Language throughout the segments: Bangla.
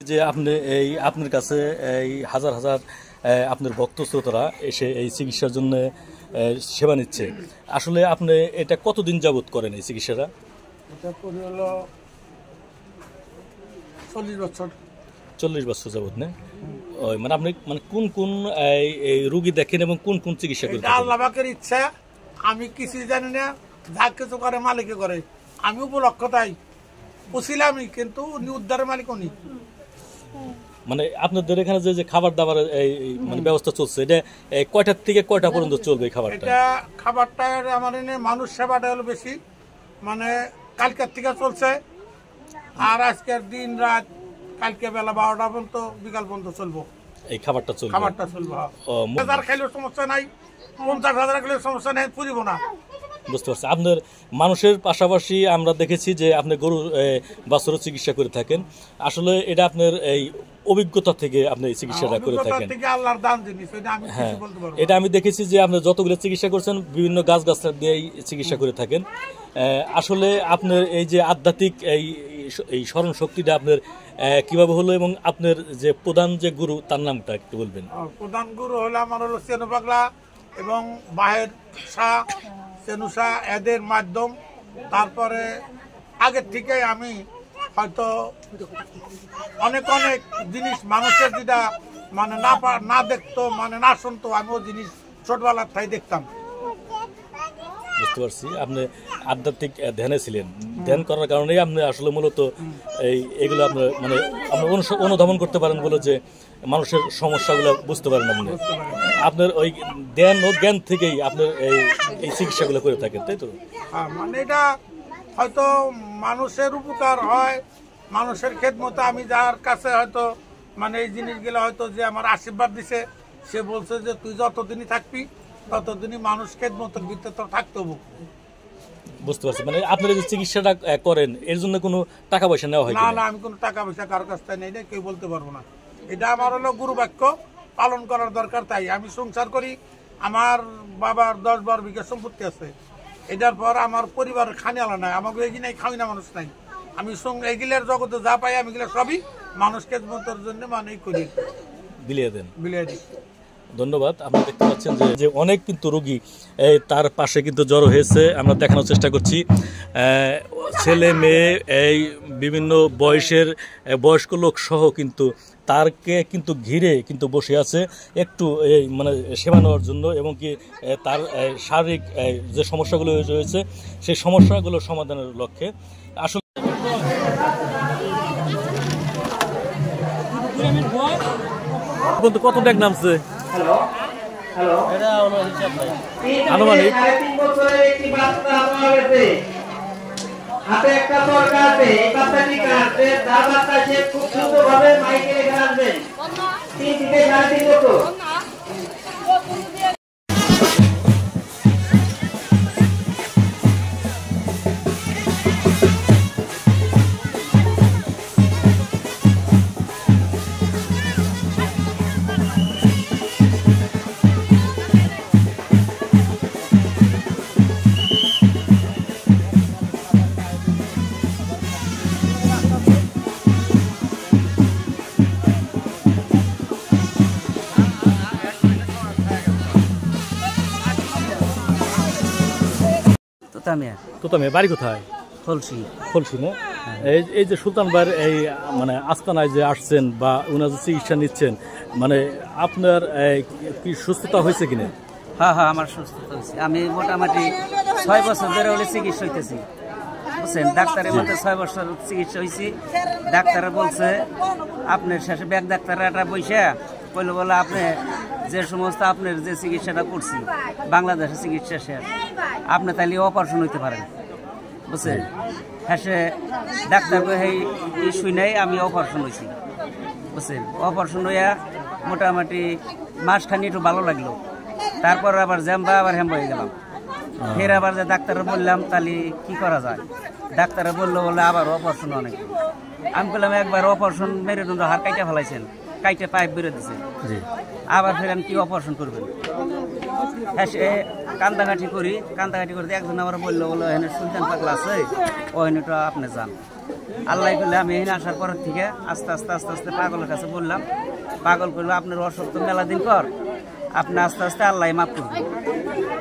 যে আপনি এই আপনার কাছে এই হাজার হাজার আপনার ভক্ত শ্রোতারা এসে এই চিকিৎসার জন্য সেবা নিচ্ছে, আসলে আপনি এটা কতদিন যাবত করেন এই চিকিৎসাটা? এটা করে হলো 40 বছর। 40 বছর যাবত না? ওই মানে আপনি মানে কোন কোন এই রোগী দেখেন এবং কোন কোন চিকিৎসা করেন? আল্লাহ পাকের ইচ্ছা, আমি কিছু জানি না, যা কিছু করে মালিকে করে। আমি উপলক্ষ তাই বুঝছিলামই, কিন্তু উনি উদ্ধারের মালিক উনি। মানে আপনাদের এখানে যে খাবার দাবার এই মানে ব্যবস্থা চলছে, এটা কয়টার থেকে কয়টা পর্যন্ত চলবে এই খাবারটা? এটা খাবারটা আমার এনে মানুষ সেবাটা হলো বেশি, মানে কালকের থেকে চলছে, আর আজকের দিন রাত, কালকে বেলা 12টা পর্যন্ত, বিকাল পর্যন্ত চলবো এই খাবারটা চলবে। খাবারটা চলবে। 1000 খাইলেও সমস্যা নাই, 50,000 খাইলেও সমস্যা নেই, পুরিব না। বুঝতে পারছি। আপনার মানুষের পাশাপাশি আমরা দেখেছি যে আপনি গরু বাছুরও চিকিৎসা করে থাকেন, আসলে এটা আপনার এই অভিজ্ঞতা থেকে আপনি এই চিকিৎসাটা করে থাকেন। আল্লাহর দান জিনিস, এটা আমি হ্যাঁ, কিছু বলতে পারবো। এটা আমি দেখেছি যে আপনি যতগুলো চিকিৎসা করছেন বিভিন্ন গাছগাছরা দিয়েই চিকিৎসা করে থাকেন। আসলে আপনার এই যে আধ্যাত্মিক এই স্মরণ শক্তিটা আপনার কিভাবে হলো, এবং আপনার যে প্রধান যে গুরু তার নামটা একটু বলবেন? প্রধান গুরু হলো আমার হলো চেনু পাগলা এবং বাহের শাহ, চেনু শাহ, এদের মাধ্যম। তারপরে আগের থেকে আমি হয়তো অনেক অনেক জিনিস মানুষের যেটা মানে না দেখতো, মানে না শুনতো, আমি ও জিনিস ছোটবেলার তাই দেখতাম। বুঝতে পারছি। আপনি আধ্যাত্মিক ধ্যানে ছিলেন, ধ্যান করার কারণেই আপনি আসলে মূলত এগুলো আপনার মানে আপনার অনুধাবন করতে পারেন বলে যে মানুষের সমস্যাগুলো বুঝতে পারেন। আপনি আপনার ওই ধ্যান ও জ্ঞান থেকেই আপনার এই চিকিৎসাগুলো করে থাকেন, তাই তো? মানে এটা হয়তো মানুষের উপকার হয়, মানুষের খেদমতে আমি যার কাছে হয়তো মানে এই জিনিসগুলো হয়তো যে আমার আশীর্বাদ দিছে, সে বলছে যে তুই যতদিনই থাকবি ততদিনই মানুষ খেদমতের ভিতরে তো থাকতে হবে। বুঝতে পারছি। মানে আপনারা যে চিকিৎসাটা করেন এর জন্য কোনো টাকা পয়সা নেওয়া হয় না? না, আমি কোনো টাকা পয়সা কারোর কাছ থেকে নেই না, কেউ বলতে পারবো না। এটা আমার হলো গুরু বাক্য পালন করার দরকার। তাই আমি সংসার করি, আমার বাবার 10-12 বিঘা সম্পত্তি আছে, এটার পর আমার পরিবারের খানি আলা নাই, আমাকে এগিয়ে খাওয়াই না মানুষ নাই। আমি এগুলার জগতে যা পাই আমি এগুলো সবই মানুষকে মতের জন্য মানে করি, বিলিয়ে দেন, বিলিয়ে দিই। ধন্যবাদ। আপনি দেখতে পাচ্ছেন যে অনেক কিন্তু রোগী তার পাশে কিন্তু জড়ো হয়েছে। আমরা দেখানোর চেষ্টা করছি, ছেলে মেয়ে এই বিভিন্ন বয়স্ক লোক সহ কিন্তু তারকে কিন্তু ঘিরে কিন্তু বসে আছে একটু এই মানে সেবা নেওয়ার জন্য, এবং কি তার শারীরিক যে সমস্যাগুলো রয়েছে সেই সমস্যাগুলো সমাধানের লক্ষ্যে। আসলে কত ব্যাগ নামছে আনুমানিক? হাতে একটা তরকা আছে, এই বাচ্চাটি কাটবে, তার বাচ্চা সে খুব সুন্দরভাবে মাইকে রেখে আসবেন। 3 থেকে 3.5 মতো। তোতামিয়া বাড়ি কোথায়? খলসি না? এই যে সুলতান ভাইয়ের এই মানে আস্তানায় যে আসছেন বা ওনার যে চিকিৎসা নিচ্ছেন, মানে আপনার কি সুস্থতা হয়েছে কিনা? হ্যাঁ, আমার সুস্থতা হয়েছে। আমি মোটামুটি 6 বছর ধরে হলে চিকিৎসা হইতেছি, বুঝছেন। ডাক্তারের মধ্যে 6 বছর চিকিৎসা হয়েছি। ডাক্তারে বলছে আপনার শেষে ব্যাগ ডাক্তারটা বসে বলে আপনি যে সমস্ত আপনার যে চিকিৎসাটা করছি বাংলাদেশের চিকিৎসা শেষ, আপনি তাহলে অপারেশন হইতে পারেন, বুঝছেন। হ্যাঁ, সে ডাক্তার এই শুনেই আমি অপারেশন হয়েছি, বুঝছেন। অপারেশন হইয়া মোটামুটি মাসখানি একটু ভালো লাগলো, তারপর আবার জ্যাম্বা আবার হ্যাম্বা হয়ে গেলাম। ফের আবার যে ডাক্তারে বললাম তাহলে কি করা যায়, ডাক্তারে বললো বলে আবার অপারেশন অনেক। আমি বললাম একবার অপারেশন মেরুদণ্ড হাড় কাইটা ফেলাইছেন, কাইটে পাইপ বেরো দিছে, আবার ফের কি অপারেশন করবেন? হ্যাঁ সে কান্দাকাটি করি করতে একজন আমার বললো এখানে সুলতান পাগলা আছে ওখানেটা আপনি যান। আল্লাহ করলে আমি এখানে আসার পর থেকে আস্তে আস্তে পাগলের কাছে বললাম, পাগল করলো আপনার অসুখ তো মেলা দিন কর, আপনি আস্তে আস্তে আল্লাহ মাফ করবেন,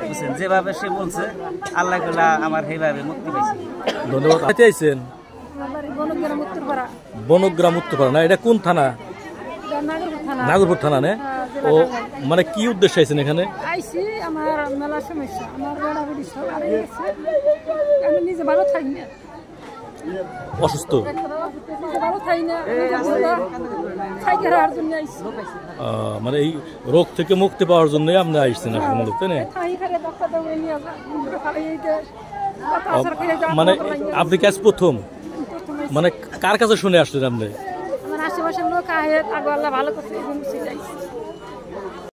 বুঝছেন। যেভাবে সে বলছে আল্লাহ করলে আমার সেইভাবে মুক্তি পেয়েছি। ধন্যবাদ। আইছেন বনগ্রাম উত্তরপাড়া না, এটা কোন থানা? নাগরপুর থানা না? ও মানে কি উদ্দেশ্যে আইছেন এখানে? আইছি আমার মেলা সমস্যা, আমার বেড়া বেড়ি সব আর গেছে, আমি নিজে ভালো থাকি না, অসুস্থ নিজে ভালো থাকি না, থাকি আর জন্য আইছি। মানে এই রোগ থেকে মুক্তি পাওয়ার জন্য আপনি আইছেন আসলে, তাই না? মানে আপনি কাজ প্রথম মানে কার কাছে শুনে আসলেন আপনি? আমার আশেপাশের লোক আগে আল্লাহ ভালো করছে।